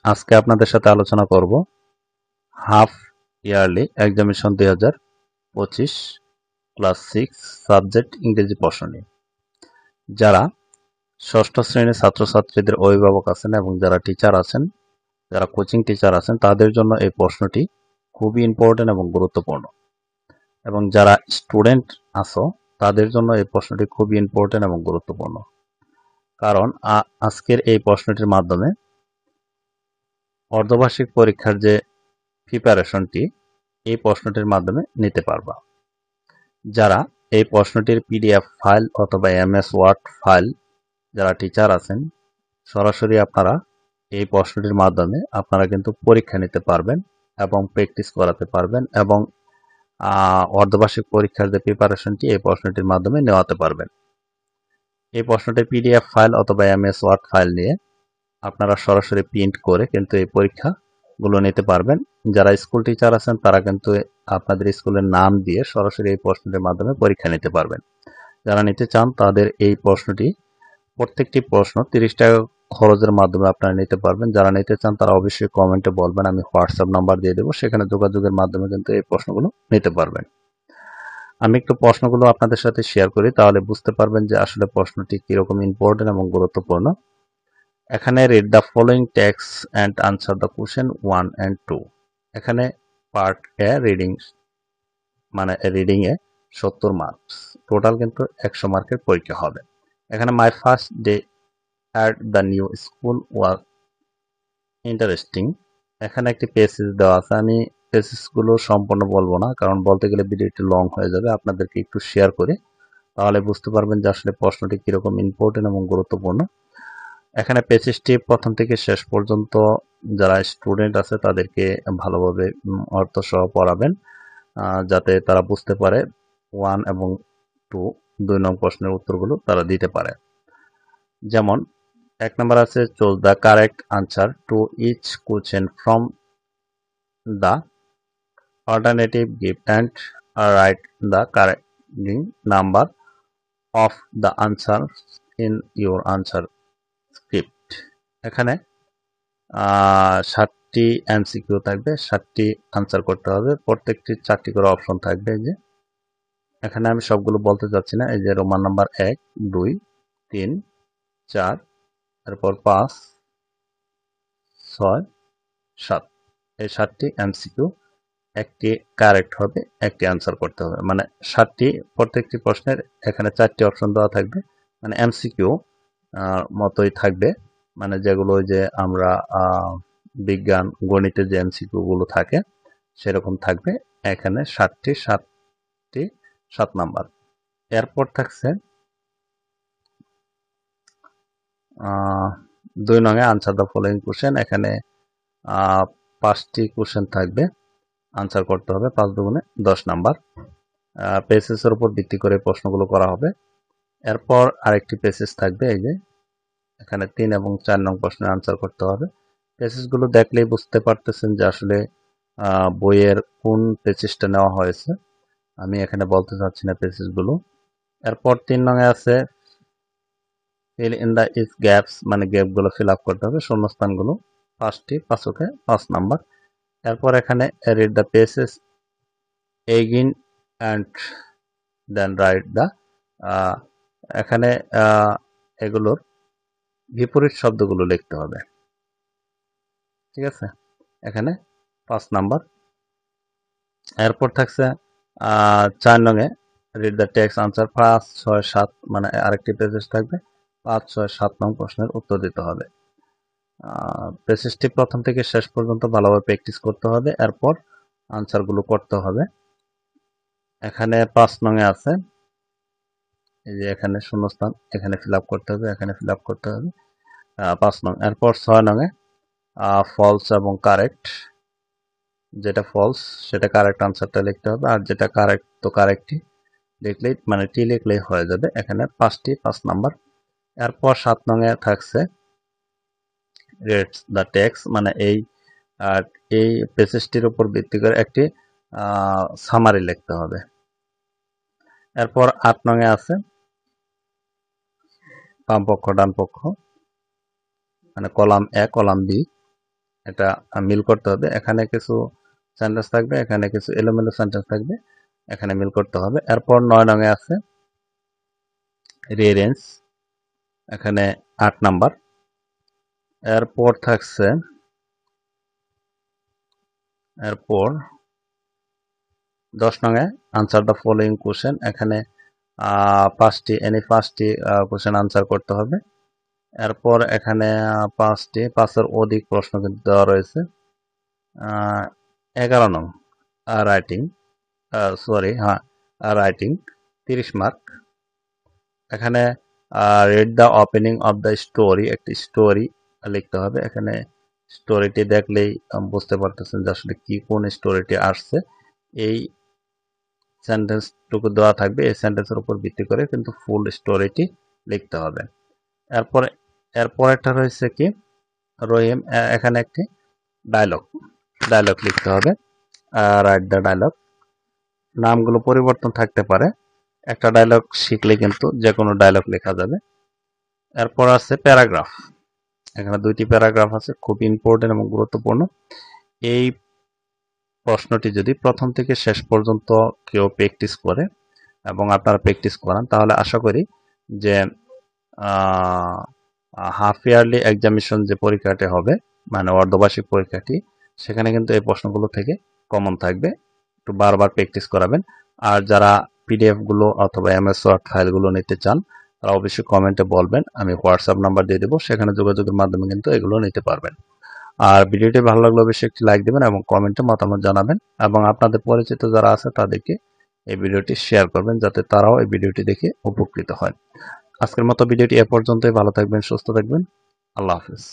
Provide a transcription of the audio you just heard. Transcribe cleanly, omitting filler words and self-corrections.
আজকে আপনাদের সাথে আলোচনা করব half yearly examination 2025 class 6 subject ইংরেজি প্রশ্ন নিয়ে। যারা ষষ্ঠ শ্রেণীর ছাত্রছাত্রীদের অভিভাবক আছেন এবং যারা টিচার আছেন, যারা কোচিং টিচার আছেন, তাদের জন্য এই প্রশ্নটি খুবই ইম্পর্টেন্ট এবং গুরুত্বপূর্ণ। এবং যারা স্টুডেন্ট আছো তাদের জন্য এই প্রশ্নটি খুবই ইম্পর্টেন্ট এবং গুরুত্বপূর্ণ। কারণ আজকের এই প্রশ্নটির মাধ্যমে অর্ধবার্ষিক পরীক্ষার যে প্রিপারেশনটি এই প্রশ্নটির মাধ্যমে নিতে পারবা। যারা এই প্রশ্নটির পিডিএফ ফাইল অথবা এমএস ওয়ার্ড ফাইল যারা টিচার আছেন, সরাসরি আপনারা এই প্রশ্নটির মাধ্যমে আপনারা কিন্তু পরীক্ষা নিতে পারবেন এবং প্র্যাকটিস করাতে পারবেন এবং অর্ধবার্ষিক পরীক্ষার যে প্রিপারেশনটি এই প্রশ্নটির মাধ্যমে নেওয়াতে পারবেন। এই প্রশ্নটির পিডিএফ ফাইল অথবা এমএস ওয়ার্ড ফাইল নিয়ে আপনারা সরাসরি প্রিন্ট করে কিন্তু এই পরীক্ষাগুলো নিতে পারবেন। যারা স্কুল টিচার আছেন তারা কিন্তু আপনাদের স্কুলের নাম দিয়ে সরাসরি এই প্রশ্নটির মাধ্যমে পরীক্ষা নিতে পারবেন। যারা নিতে চান তাদের এই প্রশ্নটি প্রত্যেকটি প্রশ্ন 30 টাকা খরচের মাধ্যমে আপনারা নিতে পারবেন। যারা নিতে চান তারা অবশ্যই কমেন্টে বলবেন, আমি হোয়াটসঅ্যাপ নাম্বার দিয়ে দেবো, সেখানে যোগাযোগের মাধ্যমে কিন্তু এই প্রশ্নগুলো নিতে পারবেন। আমি একটু প্রশ্নগুলো আপনাদের সাথে শেয়ার করি, তাহলে বুঝতে পারবেন যে আসলে প্রশ্নটি কিরকম ইম্পর্টেন্ট এবং গুরুত্বপূর্ণ। এখানে read the following text and answer the question 1 and 2। এখানে পার্ট এ রিডিং, মানে রিডিং এ 70 মার্কস, টোটাল কিন্তু 100 মার্কের পরীক্ষা হবে। এখানে my first day at the new school was interesting. এখানে একটি পেসেজ দেওয়া আছে, আমি পেসেজগুলো সম্পূর্ণ বলবো না, কারণ বলতে গেলে ভিডিওটি লং হয়ে যাবে। আপনাদেরকে একটু শেয়ার করে তাহলে বুঝতে পারবেন যে আসলে প্রশ্নটি কিরকম ইম্পর্টেন্ট এবং গুরুত্বপূর্ণ। এখানে পেসেজটি প্রথম থেকে শেষ পর্যন্ত যারা স্টুডেন্ট আছে তাদেরকে ভালোভাবে অর্থ সহ পড়াবেন, যাতে তারা বুঝতে পারে 1 এবং 2 নং প্রশ্নের উত্তরগুলো তারা দিতে পারে। যেমন 1 নম্বর আছে, choose the correct answer to each question from the alternative give and write the correcting number of the answer in your answer script. এখানে 7টি এমসিকিউ থাকবে, 7টি আনসার করতে হবে, প্রত্যেকটি 4টি করে অপশন থাকবে। যে এখানে আমি সবগুলো বলতে চাচ্ছি না, এই যে রোমান নাম্বার 1, 2, 3, 4, এরপর 5, 6, 7, এই 7টি এমসিকিউ, একটি কারেক্ট হবে, একটি আনসার করতে হবে। মানে 7টি, প্রত্যেকটি প্রশ্নের এখানে 4টি অপশন দেওয়া থাকবে, মানে এমসিকিউ মতোই থাকবে, মানে যেগুলো যে আমরা বিজ্ঞান গণিতের যে এমসিকিউ গুলো থাকে সেরকম থাকবে। এখানে 7টি 7 নাম্বার। এরপর থাকছে 2 নঙে আনসার দ্য ফলোইং কোশ্চেন। এখানে 5টি কোশ্চেন থাকবে, আনসার করতে হবে, 5 দুগুণে 10 নাম্বার। পেসেসের উপর ভিত্তি করে প্রশ্নগুলো করা হবে। এরপর আরেকটি পেসেস থাকবে, এই যে এখানে 3 এবং 4 নং প্রশ্নের আনসার করতে হবে। পেসেসগুলো দেখলেই বুঝতে পারতেছেন যে আসলে বইয়ের কোন পেসেসটা নেওয়া হয়েছে, আমি এখানে বলতে চাচ্ছি না পেসেসগুলো। এরপর 3 নঙে আছে fill in the is gaps, মানে গ্যাপগুলো ফিল আপ করতে হবে, শূন্যস্থানগুলো 5টি, 5 5 নাম্বার। এরপর এখানে read the passage again and then write the, এখানে এগুলোর বিপরীত শব্দগুলো লিখতে হবে, ঠিক আছে, এখানে 5 নাম্বার। এরপর থাকছে 4 নঙে রিড দ্য টেক্সট আনসার 5, 6, 7, মানে আরেকটি পেসেজ থাকবে, 5, 6, 7 নং প্রশ্নের উত্তর দিতে হবে। পেসেজটি প্রথম থেকে শেষ পর্যন্ত ভালোভাবে প্র্যাকটিস করতে হবে, এরপর আনসারগুলো করতে হবে। এখানে 5 নঙে আছে, এই যে এখানে শূন্যস্থান, এখানে ফিল আপ করতে হবে, এখানে ফিল আপ করতে হবে, 5 নং। এরপর 6 নঙে ফলস এবং কারেক্ট, যেটা ফলস সেটা কারেক্ট আনসারটা লিখতে হবে, আর যেটা কারেক্ট তো কারেক্টই লিখলেই, মানে টি লিখলেই হয়ে যাবে। এখানে 5টি 5 নাম্বার। এরপর 7 নঙে থাকছে রিড দ্য টেক্সট, মানে এই পেসেজটির উপর ভিত্তি করে একটি সামারি লিখতে হবে। এরপর 8 নঙে আছে বাম পক্ষ ডান পক্ষ, মানে কলাম এ কলাম বি, এটা মিল করতে হবে। এখানে কিছু সেন্টেন্স থাকবে, এখানে কিছু এলোমেলো সেন্টেন্স থাকবে, এখানে মিল করতে হবে। এরপর 9 নং এ আছে রিঅ্যারেঞ্জ, এখানে 8 নাম্বার। এরপর থাকছে এরপর 10 নং এ আনসার দ্য ফলোইং কোশ্চেন, এখানে 5টি কোশ্চেন আনসার করতে হবে। এরপর এখানে 5-এর অধিক প্রশ্ন কিন্তু দেওয়া রয়েছে। 11 নং রাইটিং, রাইটিং 30 মার্ক। এখানে read the opening of the story, একটি স্টোরি লিখতে হবে। এখানে স্টোরিটি দেখলেই বুঝতে পারতেছেন যে আসলে কোন স্টোরিটি আসছে। এই সেন্টেন্সটুকু দেওয়া থাকবে, এই সেন্টেন্সের উপর ভিত্তি করে কিন্তু ফুল স্টোরিটি লিখতে হবে। এরপরেরটা রয়েছে কি রহিম, এখানে একটি ডায়লগ লিখতে হবে। Write the dialogue. নামগুলো পরিবর্তন থাকতে পারে, একটা ডায়লগ শিখলে কিন্তু যে কোনো ডায়লগ লেখা যাবে। এরপর আছে প্যারাগ্রাফ, এখানে 2টি প্যারাগ্রাফ আছে, খুব ইম্পর্টেন্ট এবং গুরুত্বপূর্ণ। এই প্রশ্নটি যদি প্রথম থেকে শেষ পর্যন্ত কেউ প্র্যাকটিস করে এবং আপনারা প্র্যাকটিস করান, তাহলে আশা করি যে হাফ ইয়ারলি এক্সামিনেশন যে পরীক্ষাটি হবে, মানে অর্ধবার্ষিক পরীক্ষাটি, সেখানে কিন্তু এই প্রশ্নগুলো থেকে কমন থাকবে। একটু বারবার প্র্যাকটিস করাবেন। আর যারা পিডিএফ গুলো অথবা এমএস ওয়ার্ড ফাইলগুলো নিতে চান, তারা অবশ্যই কমেন্টে বলবেন, আমি হোয়াটসঅ্যাপ নাম্বার দিয়ে দেবো, সেখানে যোগাযোগের মাধ্যমে কিন্তু এগুলো নিতে পারবেন। আর ভিডিওটি ভালো লাগলে অবশ্যই একটি লাইক দেবেন এবং কমেন্টে মতামত জানাবেন, এবং আপনাদের পরিচিত যারা আছে তাদেরকে এই ভিডিওটি শেয়ার করবেন, যাতে তারাও এই ভিডিওটি দেখে উপকৃত হয়। আজকের মতো ভিডিওটি এ পর্যন্তই। ভালো থাকবেন, সুস্থ থাকবেন। আল্লাহ হাফেজ।